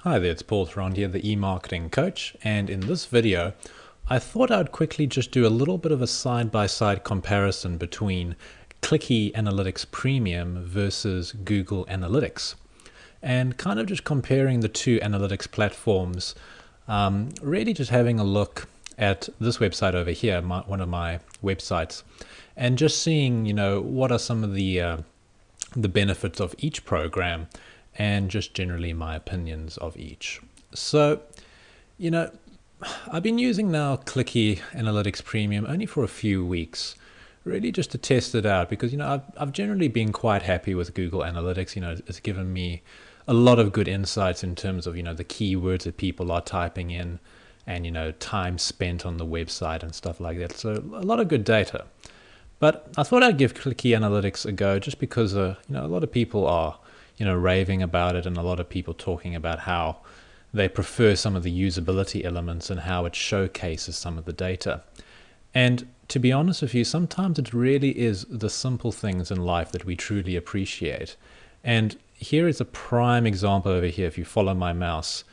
Hi there, it's Paul Theron here, the e-marketing coach, and in this video I thought I'd quickly just do a little bit of a side-by-side comparison between Clicky Analytics Premium versus Google Analytics, and kind of just comparing the two analytics platforms, really just having a look at this website over here, one of my websites, and just seeing, what are some of the benefits of each program and just generally my opinions of each. So, I've been using now Clicky Analytics Premium only for a few weeks, really just to test it out because, I've generally been quite happy with Google Analytics. It's given me a lot of good insights in terms of, the keywords that people are typing in and, time spent on the website and stuff like that. So a lot of good data. But I thought I'd give Clicky Analytics a go just because, a lot of people are raving about it, and a lot of people talking about how they prefer some of the usability elements and how it showcases some of the data. And to be honest with you, sometimes it really is the simple things in life that we truly appreciate. And here is a prime example over here. If you follow my mouse,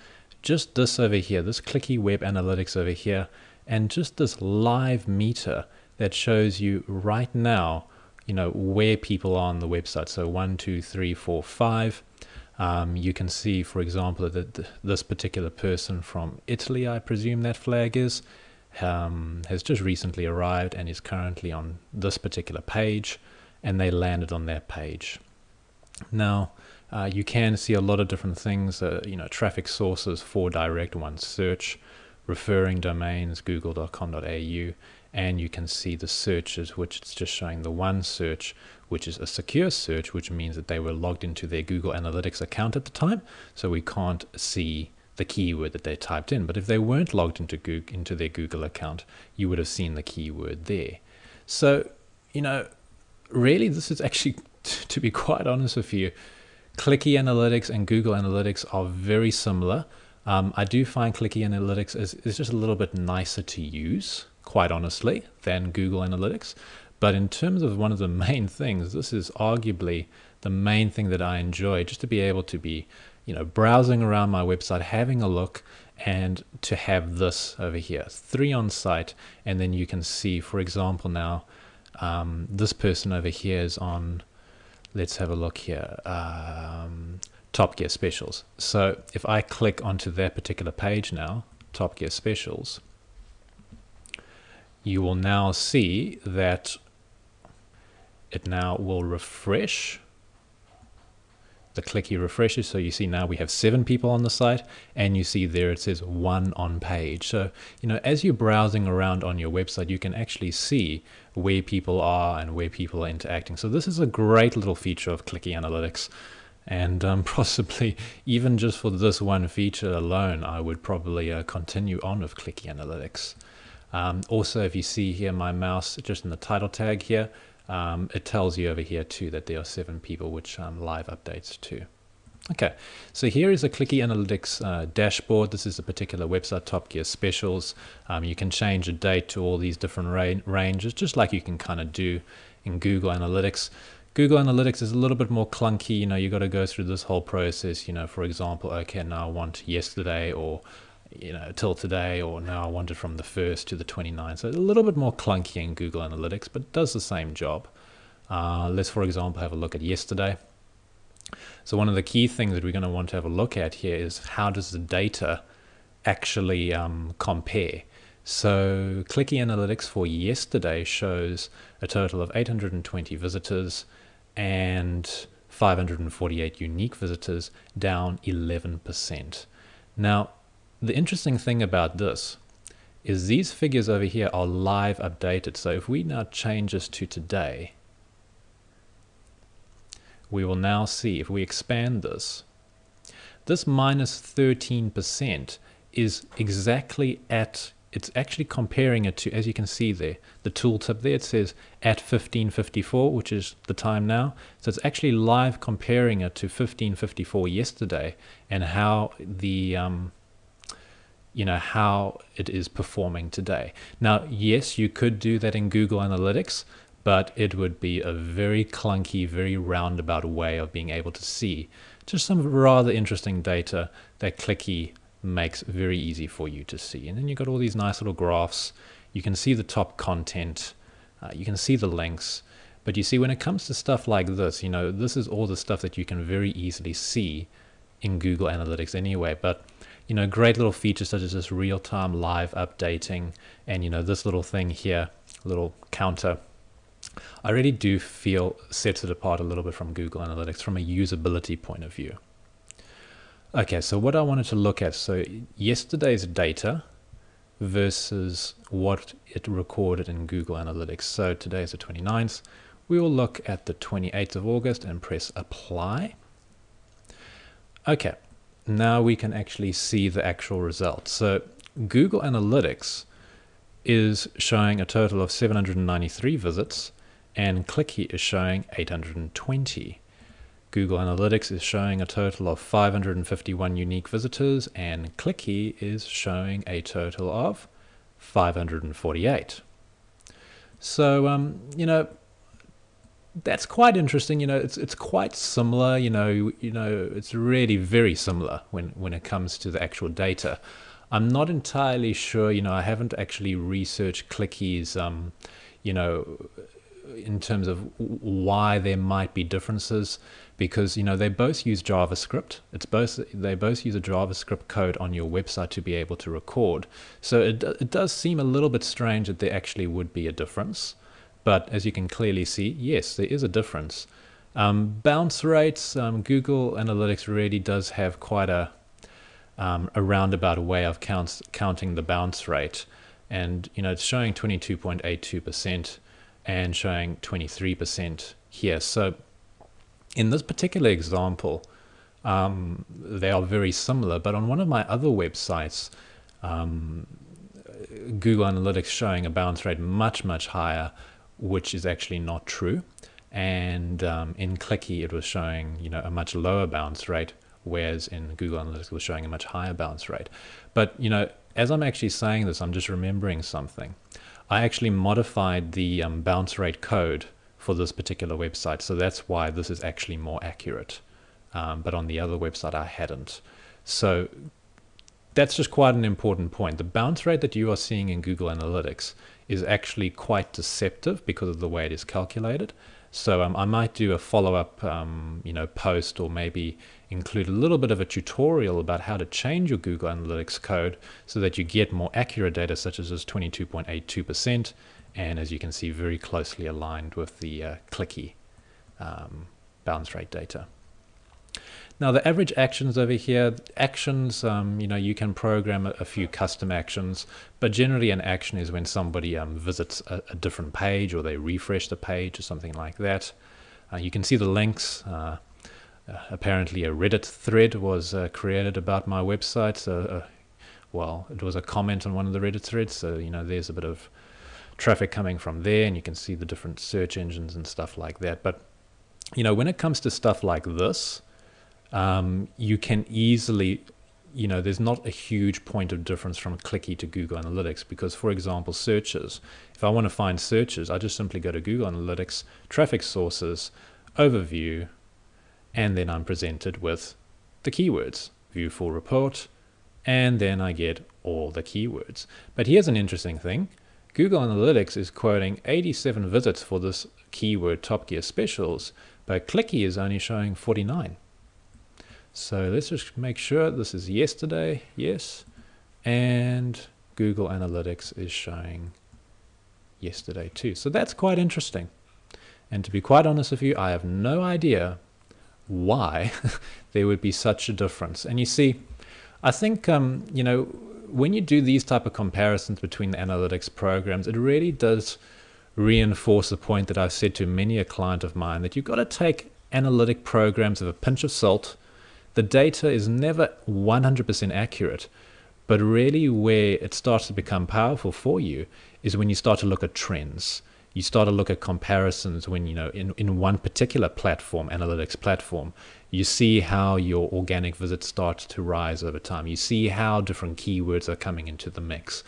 just this over here, this Clicky Web Analytics over here, and just this live meter that shows you right now where people are on the website. So 1, 2, 3, 4, 5. You can see, for example, that this particular person from Italy, I presume that flag is, has just recently arrived and is currently on this particular page, and they landed on that page. Now, you can see a lot of different things, traffic sources for direct one search, referring domains, google.com.au, and you can see the searches, which it's just showing the one search, which is a secure search, which means that they were logged into their Google Analytics account at the time, so we can't see the keyword that they typed in. But if they weren't logged into their Google account, you would have seen the keyword there. So, really this is actually, to be quite honest with you, Clicky Analytics and Google Analytics are very similar. I do find Clicky Analytics is just a little bit nicer to use, quite honestly, than Google Analytics. But in terms of one of the main things, this is arguably the main thing that I enjoy, just to be able to be, browsing around my website, having a look, and to have this over here, 3 on site, and then you can see, for example, now this person over here is on, let's have a look here, Top Gear Specials. So if I click onto that particular page now, Top Gear Specials, you will now see that it now will refresh. The Clicky refreshes, so you see now we have 7 people on the site, and you see there it says 1 on page. So, as you're browsing around on your website, you can actually see where people are and where people are interacting. So this is a great little feature of Clicky Analytics. And possibly even just for this one feature alone, I would probably continue on with Clicky Analytics. Also, if you see here my mouse just in the title tag here, it tells you over here too that there are 7 people, which live updates too. Okay, so here is a Clicky Analytics dashboard. This is a particular website, Top Gear Specials. You can change a date to all these different ranges, just like you can kind of do in Google Analytics. Google Analytics is a little bit more clunky. You got to go through this whole process. For example, okay, now I want yesterday, or till today, or now I want it from the 1st to the 29th. So a little bit more clunky in Google Analytics, but it does the same job. Let's, for example, have a look at yesterday. So one of the key things that we're going to want to have a look at here is how does the data actually compare. So Clicky Analytics for yesterday shows a total of 820 visitors and 548 unique visitors, down 11%. Now, the interesting thing about this is these figures over here are live updated. So if we now change this to today, we will now see, if we expand this minus 13% is exactly at, it's actually comparing it to, as you can see there, the tooltip there, it says at 15:54, which is the time now. So it's actually live comparing it to 15:54 yesterday, and how the how it is performing today. Now, yes, you could do that in Google Analytics, but it would be a very clunky, very roundabout way of being able to see Just some rather interesting data that Clicky makes very easy for you to see. And then you've got all these nice little graphs. You can see the top content. You can see the links. But you see, when it comes to stuff like this, this is all the stuff that you can very easily see in Google Analytics anyway. But, great little features such as this real-time live updating and, this little thing here, little counter, I really do feel sets it apart a little bit from Google Analytics from a usability point of view. Okay, so what I wanted to look at, so yesterday's data versus what it recorded in Google Analytics. So today is the 29th. We will look at the 28th of August and press apply. Okay, now we can actually see the actual results. So Google Analytics is showing a total of 793 visits, and Clicky is showing 820. Google Analytics is showing a total of 551 unique visitors, and Clicky is showing a total of 548. So, that's quite interesting. It's quite similar. It's really very similar when it comes to the actual data. I'm not entirely sure. I haven't actually researched Clicky's, in terms of why there might be differences, because they both use JavaScript. They both use a JavaScript code on your website to be able to record. So it does seem a little bit strange that there actually would be a difference. But as you can clearly see, yes, there is a difference. Bounce rates, Google Analytics really does have quite a roundabout way of counting the bounce rate. And, it's showing 22.82% and showing 23% here. So in this particular example, they are very similar. But on one of my other websites, Google Analytics showing a bounce rate much, much higher, which is actually not true. And in Clicky, it was showing, a much lower bounce rate, whereas in Google Analytics, it was showing a much higher bounce rate. But, as I'm actually saying this, I'm just remembering something. I actually modified the bounce rate code for this particular website, so that's why this is actually more accurate. But on the other website, I hadn't. So that's just quite an important point. The bounce rate that you are seeing in Google Analytics is actually quite deceptive because of the way it is calculated. So I might do a follow-up post, or maybe include a little bit of a tutorial about how to change your Google Analytics code so that you get more accurate data, such as this 22.82%, and as you can see, very closely aligned with the Clicky bounce rate data. Now the average actions over here, actions, you can program a few custom actions, but generally an action is when somebody visits a different page, or they refresh the page or something like that. You can see the links. Apparently a Reddit thread was created about my website. So, well, it was a comment on one of the Reddit threads. So, there's a bit of traffic coming from there, and you can see the different search engines and stuff like that. But, when it comes to stuff like this, you can easily, there's not a huge point of difference from Clicky to Google Analytics, because, for example, searches. If I want to find searches, I just simply go to Google Analytics, traffic sources, overview, and then I'm presented with the keywords, view full report, and then I get all the keywords. But here's an interesting thing. Google Analytics is quoting 87 visits for this keyword Top Gear Specials, but Clicky is only showing 49. So let's just make sure this is yesterday, yes, and Google Analytics is showing yesterday too. So that's quite interesting. And to be quite honest with you, I have no idea why there would be such a difference. And you see, I think, when you do these type of comparisons between the analytics programs, it really does reinforce the point that I've said to many a client of mine, that you've got to take analytic programs with a pinch of salt. The data is never 100% accurate, but really where it starts to become powerful for you is when you start to look at trends. You start to look at comparisons when, in one particular platform, analytics platform, you see how your organic visits start to rise over time. You see how different keywords are coming into the mix.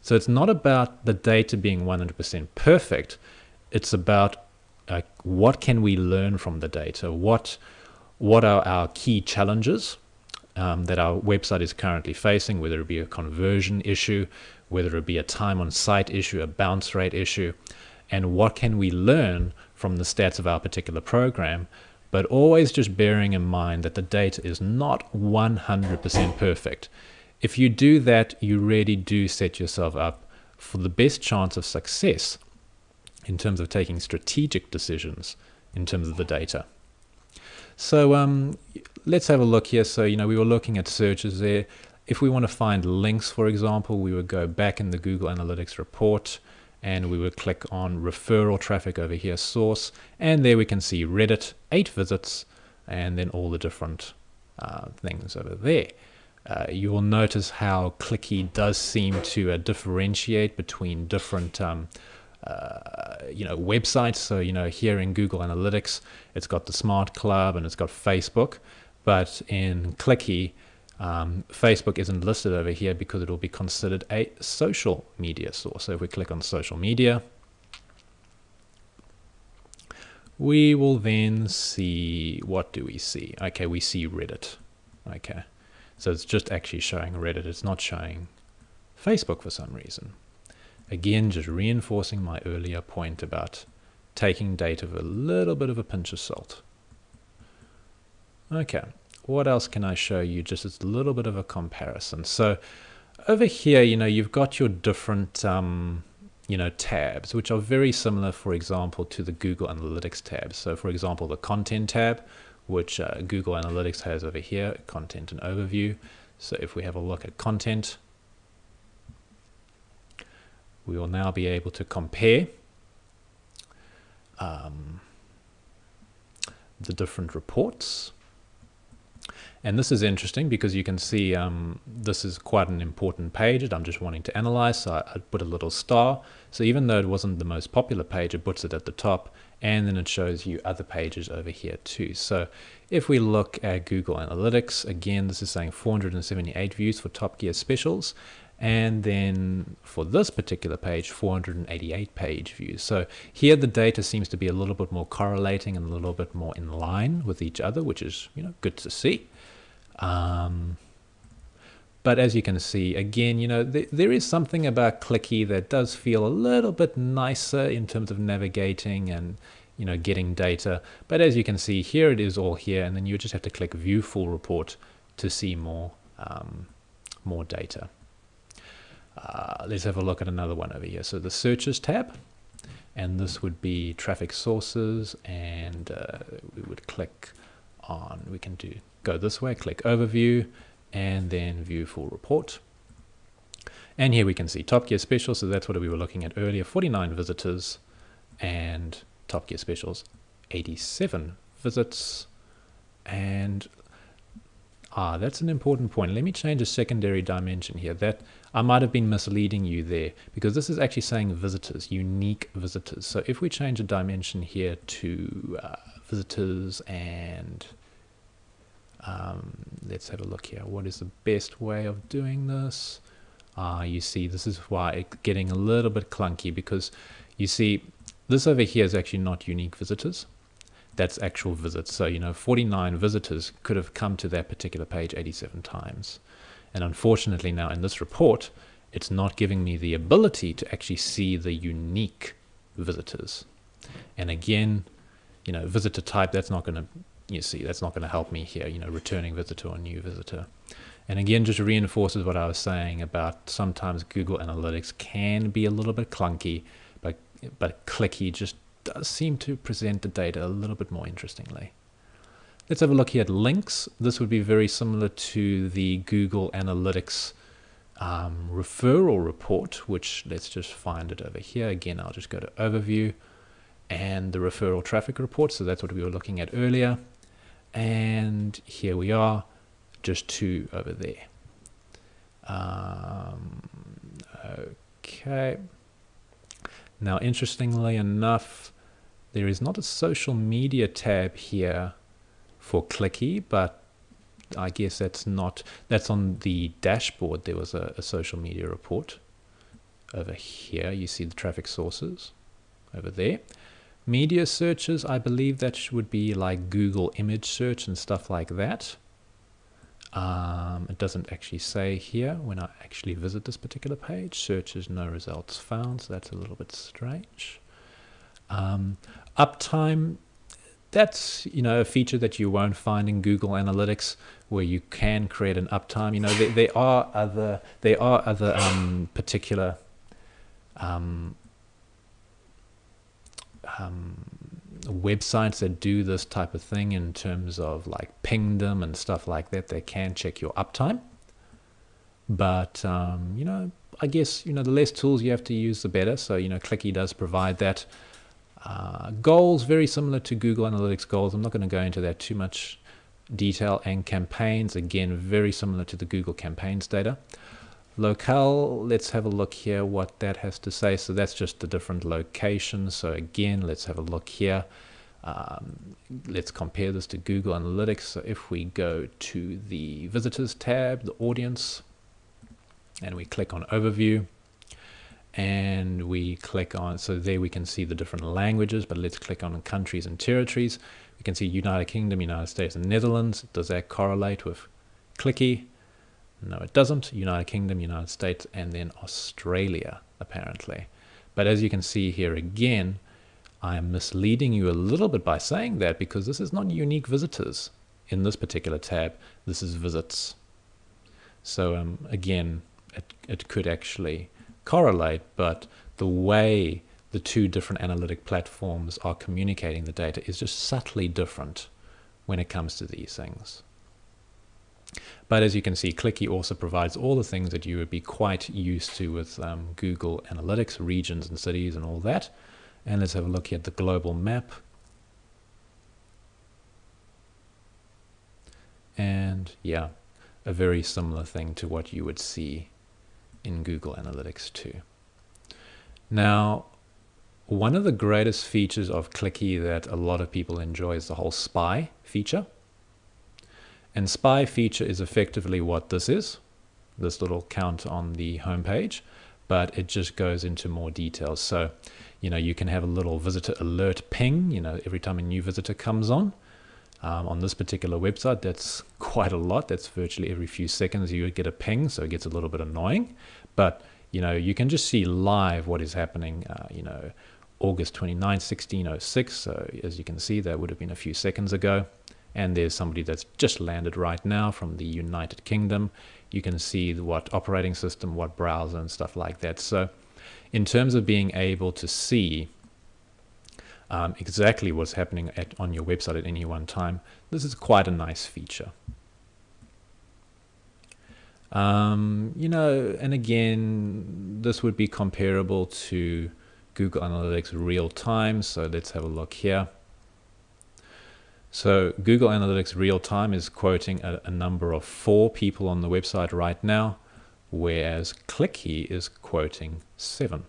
So it's not about the data being 100% perfect. It's about what can we learn from the data? What what are our key challenges that our website is currently facing, whether it be a conversion issue, whether it be a time on site issue, a bounce rate issue, and what can we learn from the stats of our particular program, but always just bearing in mind that the data is not 100% perfect. If you do that, you really do set yourself up for the best chance of success in terms of taking strategic decisions in terms of the data. So let's have a look here. So, we were looking at searches there. If we want to find links, for example, we would go back in the Google Analytics report and we would click on referral traffic over here, source, and there we can see Reddit, 8 visits, and then all the different things over there. You will notice how Clicky does seem to differentiate between different websites. So, here in Google Analytics, it's got the Smart Club and it's got Facebook, but in Clicky, Facebook isn't listed over here because it will be considered a social media source. So if we click on social media, we will then see, what do we see? Okay, we see Reddit. Okay, so it's just actually showing Reddit. It's not showing Facebook for some reason. Again, just reinforcing my earlier point about taking data with a little bit of a pinch of salt. Okay, what else can I show you? Just as a little bit of a comparison. So over here, you've got your different, tabs, which are very similar, for example, to the Google Analytics tab. So for example, the content tab, which Google Analytics has over here, content and overview. So if we have a look at content, we will now be able to compare the different reports. And this is interesting because you can see this is quite an important page that I'm just wanting to analyze. So I put a little star. So even though it wasn't the most popular page, it puts it at the top. And then it shows you other pages over here too. So if we look at Google Analytics, again, this is saying 478 views for Top Gear Specials. And then for this particular page, 488 page views. So here the data seems to be a little bit more correlating and a little bit more in line with each other, which is good to see. But as you can see, again, there is something about Clicky that does feel a little bit nicer in terms of navigating and getting data. But as you can see, here it is all here, and then you just have to click View Full Report to see more data. Let's have a look at another one over here. So the Searches tab, and this would be traffic sources, and we would click on, we can go this way, click Overview, and then View Full Report. And here we can see Top Gear Specials, so that's what we were looking at earlier, 49 visitors, and Top Gear Specials, 87 visits, and that's an important point. Let me change a secondary dimension here. That I might have been misleading you there, because this is actually saying visitors, unique visitors. So if we change a dimension here to visitors, and let's have a look here. What is the best way of doing this? You see, this is why it's getting a little bit clunky, because you see this over here is actually not unique visitors. That's actual visits. So, 49 visitors could have come to that particular page 87 times. And unfortunately now in this report, it's not giving me the ability to actually see the unique visitors. And again, visitor type, that's not going to, that's not going to help me here, returning visitor or new visitor. And again, just reinforces what I was saying about sometimes Google Analytics can be a little bit clunky, but Clicky just does seem to present the data a little bit more interestingly. Let's have a look here at links. This would be very similar to the Google Analytics referral report, which let's just find it over here. Again, I'll just go to Overview and the referral traffic report. So that's what we were looking at earlier. And here we are, just 2 over there. Okay. Now, interestingly enough, there is not a social media tab here for Clicky, but I guess that's on the dashboard. There was a social media report over here. You see the traffic sources over there. Media searches, I believe that would be like Google image search and stuff like that. It doesn't actually say here when I actually visit this particular page. Searches, no results found, so that's a little bit strange. Uptime, that's a feature that you won't find in Google Analytics, where you can create an uptime. There are other particular websites that do this type of thing in terms of like Pingdom and stuff like that. They can check your uptime, but I guess the less tools you have to use, the better. So Clicky does provide that. Goals, very similar to Google Analytics goals. I'm not going to go into that too much detail. And campaigns, again, very similar to the Google campaigns data. Locale, let's have a look here what that has to say. So that's just the different locations. So again, let's have a look here. Let's compare this to Google Analytics. So if we go to the visitors tab, the audience, and we click on overview, and we click on, so there we can see the different languages, but let's click on countries and territories. We can see United Kingdom, United States, and Netherlands. Does that correlate with Clicky? No, it doesn't. United Kingdom, United States, and then Australia, apparently. But as you can see here again, I am misleading you a little bit by saying that, because this is not unique visitors in this particular tab. This is visits. So again, it could actually correlate, but the way the two different analytic platforms are communicating the data is just subtly different when it comes to these things. But as you can see, Clicky also provides all the things that you would be quite used to with Google Analytics, regions and cities and all that. And let's have a look at the global map. And yeah, a very similar thing to what you would see in Google Analytics too. Now, one of the greatest features of Clicky that a lot of people enjoy is the whole spy feature. And spy feature is effectively what this is, this little count on the home page, but it just goes into more details. So, you can have a little visitor alert ping, every time a new visitor comes on. On this particular website, that's quite a lot. That's virtually every few seconds you would get a ping, so it gets a little bit annoying. But, you can just see live what is happening, August 29, 1606. So as you can see, that would have been a few seconds ago. And there's somebody that's just landed right now from the United Kingdom. You can see what operating system, what browser and stuff like that. So in terms of being able to see exactly what's happening on your website at any one time, this is quite a nice feature. And again, this would be comparable to Google Analytics real time. So let's have a look here. So Google Analytics real time is quoting a number of 4 people on the website right now, whereas Clicky is quoting 7,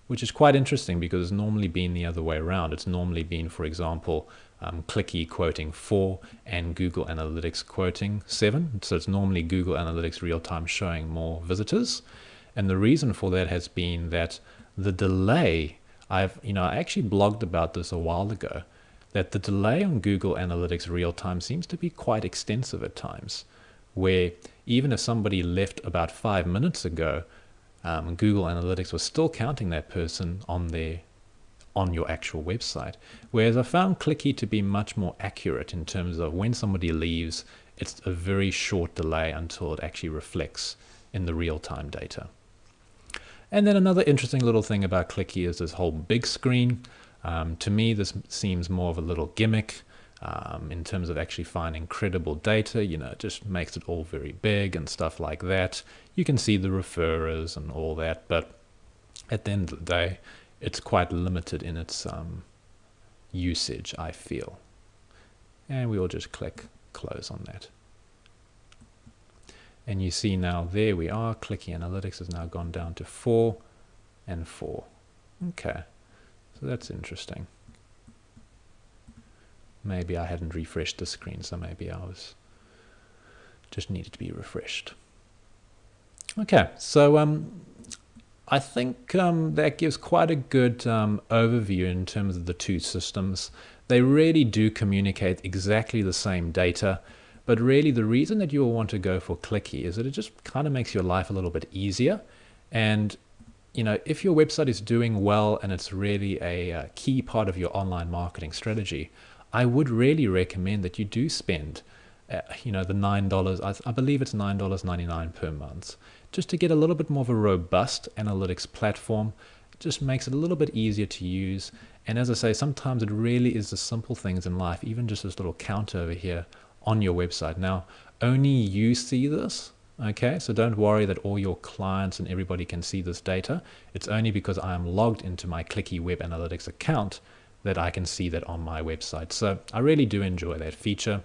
which is quite interesting because it's normally been the other way around. It's normally been, for example, Clicky quoting 4 and Google Analytics quoting 7. So it's normally Google Analytics real time showing more visitors. And the reason for that has been that the delay, I actually blogged about this a while ago, that the delay on Google Analytics real time seems to be quite extensive at times, where even if somebody left about 5 minutes ago, Google Analytics was still counting that person on your actual website. Whereas I found Clicky to be much more accurate in terms of when somebody leaves, it's a very short delay until it actually reflects in the real-time data. And then another interesting little thing about Clicky is this whole big screen. To me, this seems more of a little gimmick in terms of actually finding credible data. It just makes it all very big and stuff like that. You can see the referrers and all that, but at the end of the day, it's quite limited in its usage, I feel. And we'll just click close on that. And you see now there we are, Clicky Analytics has now gone down to 4 and 4. Okay. So that's interesting. Maybe I hadn't refreshed the screen, so maybe I just needed to be refreshed. Okay, so I think that gives quite a good overview in terms of the two systems. They really do communicate exactly the same data, but really the reason that you'll want to go for Clicky is that it just kind of makes your life a little bit easier. And if your website is doing well and it's really a key part of your online marketing strategy, I would really recommend that you do spend the $9, I believe it's $9.99 per month, just to get a little bit more of a robust analytics platform. It just makes it a little bit easier to use. And as I say, sometimes it really is the simple things in life, even just this little counter over here on your website. Now, only you see this, okay? So don't worry that all your clients and everybody can see this data. It's only because I am logged into my Clicky Web Analytics account that I can see that on my website. So I really do enjoy that feature.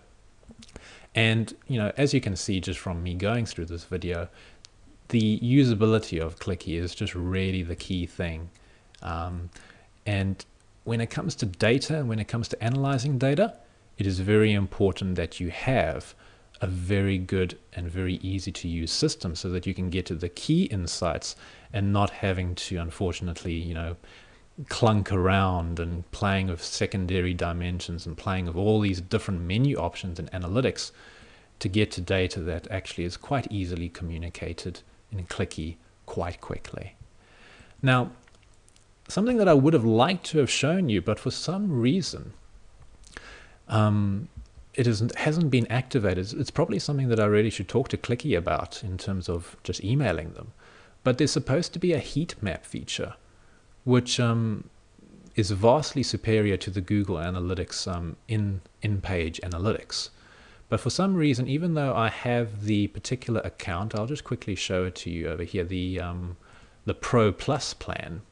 And as you can see just from me going through this video, the usability of Clicky is just really the key thing. And when it comes to data and when it comes to analyzing data, it is very important that you have a very good and very easy to use system so that you can get to the key insights and not having to, unfortunately, clunk around and playing with secondary dimensions and playing with all these different menu options and analytics to get to data that actually is quite easily communicated in Clicky quite quickly. Now, something that I would have liked to have shown you, but for some reason it hasn't been activated. It's probably something that I really should talk to Clicky about in terms of just emailing them. But there's supposed to be a heat map feature, which is vastly superior to the Google Analytics in-page analytics. But for some reason, even though I have the particular account, I'll just quickly show it to you over here, the Pro Plus plan.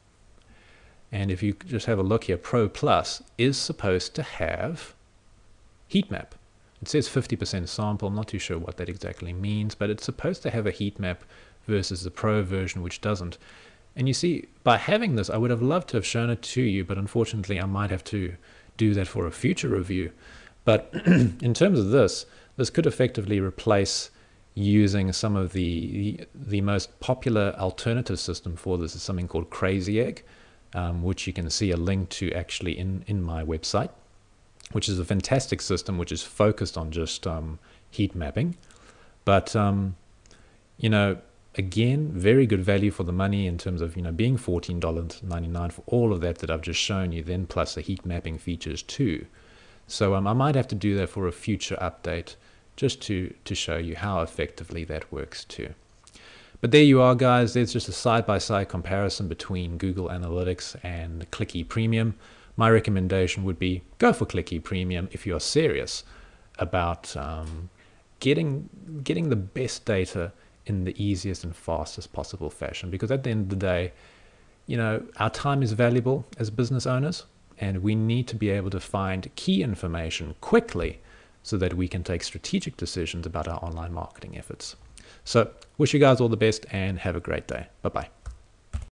And if you just have a look here, Pro Plus is supposed to have heat map. It says 50% sample. I'm not too sure what that exactly means, but it's supposed to have a heat map versus the Pro version, which doesn't. And you see, by having this, I would have loved to have shown it to you, but unfortunately I might have to do that for a future review. But in terms of this could effectively replace using some of the most popular alternative system for this is something called Crazy Egg, which you can see a link to actually in my website, which is a fantastic system which is focused on just heat mapping. But again, very good value for the money in terms of being $14.99 for all of that I've just shown you, then plus the heat mapping features too. So I might have to do that for a future update just to show you how effectively that works too. But there you are, guys. There's just a side-by-side comparison between Google Analytics and Clicky Premium. My recommendation would be go for Clicky Premium if you're serious about getting the best data in the easiest and fastest possible fashion. Because at the end of the day, our time is valuable as business owners, and we need to be able to find key information quickly so that we can take strategic decisions about our online marketing efforts. So wish you guys all the best and have a great day. Bye-bye.